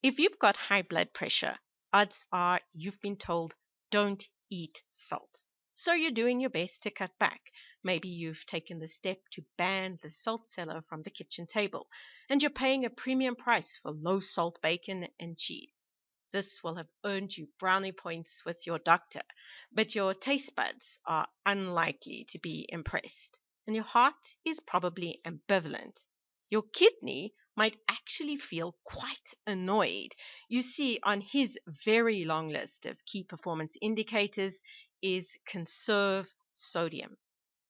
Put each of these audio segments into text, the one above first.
If you've got high blood pressure, odds are you've been told don't eat salt. So you're doing your best to cut back. Maybe you've taken the step to ban the salt cellar from the kitchen table, and you're paying a premium price for low salt bacon and cheese. This will have earned you brownie points with your doctor, but your taste buds are unlikely to be impressed, and your heart is probably ambivalent. Your kidney might actually feel quite annoyed. You see, on his very long list of key performance indicators is conserve sodium.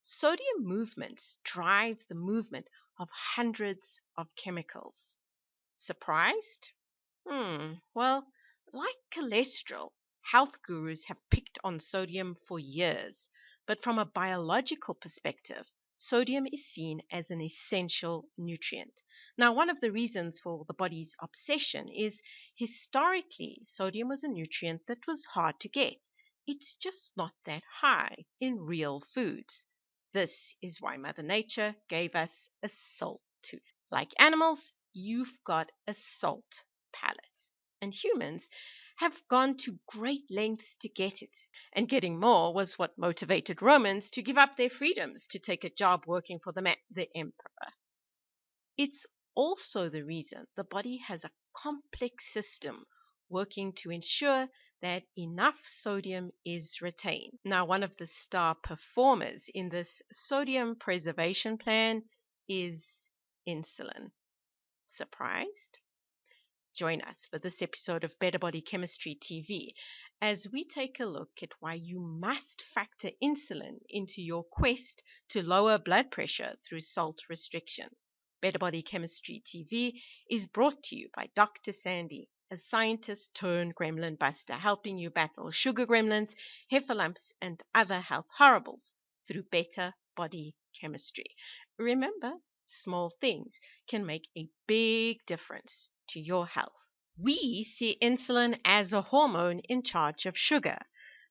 Sodium movements drive the movement of hundreds of chemicals. Surprised? Well, like cholesterol, health gurus have picked on sodium for years. But from a biological perspective, sodium is seen as an essential nutrient. Now, one of the reasons for the body's obsession is historically, sodium was a nutrient that was hard to get. It's just not that high in real foods. This is why Mother Nature gave us a salt tooth. Like animals, you've got a salt palate. And humans have gone to great lengths to get it. And getting more was what motivated Romans to give up their freedoms to take a job working for the emperor. It's also the reason the body has a complex system working to ensure that enough sodium is retained. Now, one of the star performers in this sodium preservation plan is insulin. Surprised? Join us for this episode of Better Body Chemistry TV as we take a look at why you must factor insulin into your quest to lower blood pressure through salt restriction. Better Body Chemistry TV is brought to you by Dr. Sandy, a scientist turned gremlin buster, helping you battle sugar gremlins, heifer lumps, and other health horribles through better body chemistry. Remember, small things can make a big difference to your health. We see insulin as a hormone in charge of sugar,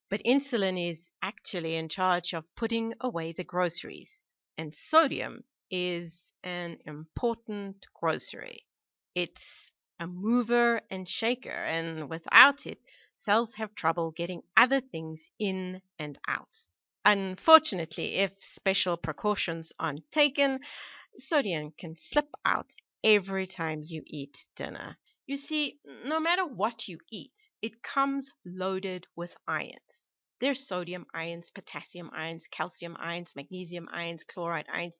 but insulin is actually in charge of putting away the groceries, and sodium is an important grocery. It's a mover and shaker, and without it, cells have trouble getting other things in and out. Unfortunately, if special precautions aren't taken, sodium can slip out every time you eat dinner. You see, no matter what you eat, it comes loaded with ions. There's sodium ions, potassium ions, calcium ions, magnesium ions, chloride ions.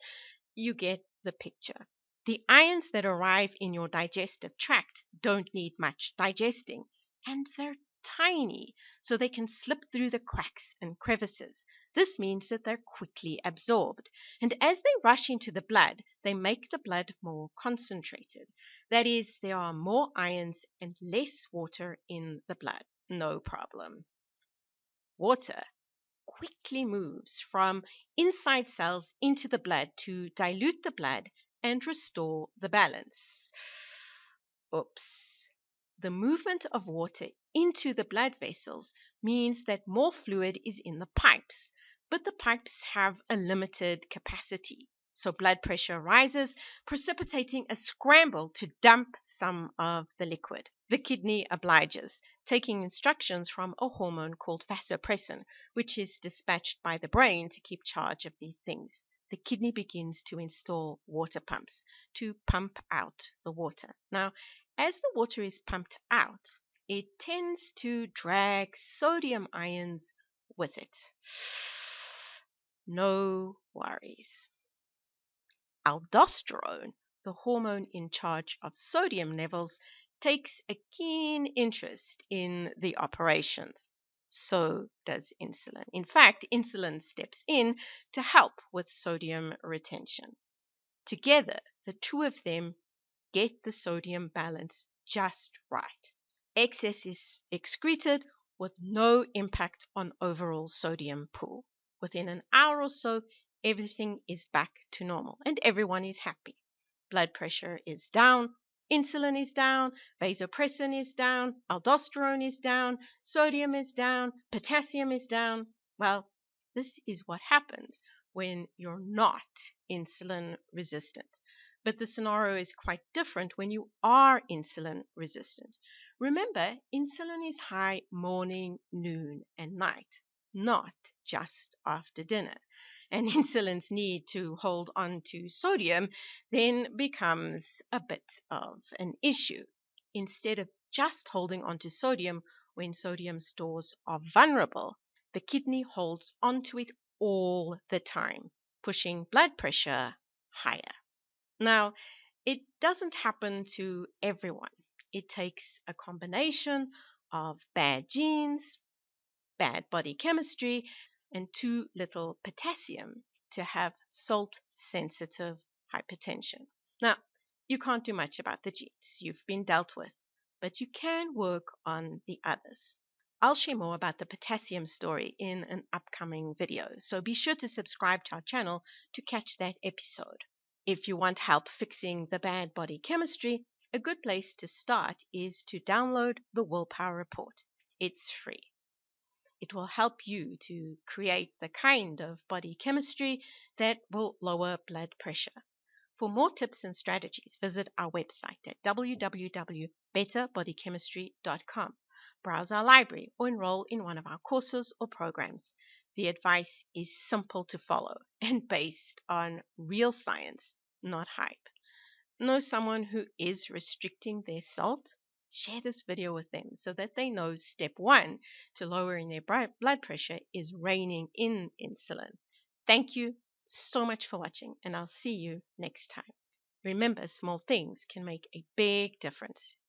You get the picture. The ions that arrive in your digestive tract don't need much digesting, and they're tiny, so they can slip through the cracks and crevices. This means that they're quickly absorbed, and as they rush into the blood, they make the blood more concentrated. That is, there are more ions and less water in the blood. No problem. Water quickly moves from inside cells into the blood to dilute the blood and restore the balance. Oops. The movement of water into the blood vessels means that more fluid is in the pipes, but the pipes have a limited capacity. So blood pressure rises, precipitating a scramble to dump some of the liquid. The kidney obliges, taking instructions from a hormone called vasopressin, which is dispatched by the brain to keep charge of these things. The kidney begins to install water pumps to pump out the water. Now, as the water is pumped out, it tends to drag sodium ions with it. No worries. Aldosterone, the hormone in charge of sodium levels, takes a keen interest in the operations. So does insulin. In fact, insulin steps in to help with sodium retention. Together, the two of them get the sodium balance just right. Excess is excreted with no impact on overall sodium pool. Within an hour or so, everything is back to normal and everyone is happy. Blood pressure is down, insulin is down, vasopressin is down, aldosterone is down, sodium is down, potassium is down. Well, this is what happens when you're not insulin resistant. But the scenario is quite different when you are insulin resistant. Remember, insulin is high morning, noon, and night, not just after dinner. And insulin's need to hold on to sodium then becomes a bit of an issue. Instead of just holding on to sodium when sodium stores are vulnerable, the kidney holds onto it all the time, pushing blood pressure higher. Now, it doesn't happen to everyone. It takes a combination of bad genes, bad body chemistry, and too little potassium to have salt sensitive hypertension. Now, you can't do much about the genes you've been dealt with, but you can work on the others. I'll share more about the potassium story in an upcoming video, so be sure to subscribe to our channel to catch that episode. If you want help fixing the bad body chemistry, a good place to start is to download the Willpower Report. It's free. It will help you to create the kind of body chemistry that will lower blood pressure. For more tips and strategies, visit our website at www.betterbodychemistry.com. Browse our library or enroll in one of our courses or programs. The advice is simple to follow and based on real science, not hype. Know someone who is restricting their salt? Share this video with them so that they know step one to lowering their blood pressure is reining in insulin. Thank you so much for watching, and I'll see you next time. Remember, small things can make a big difference.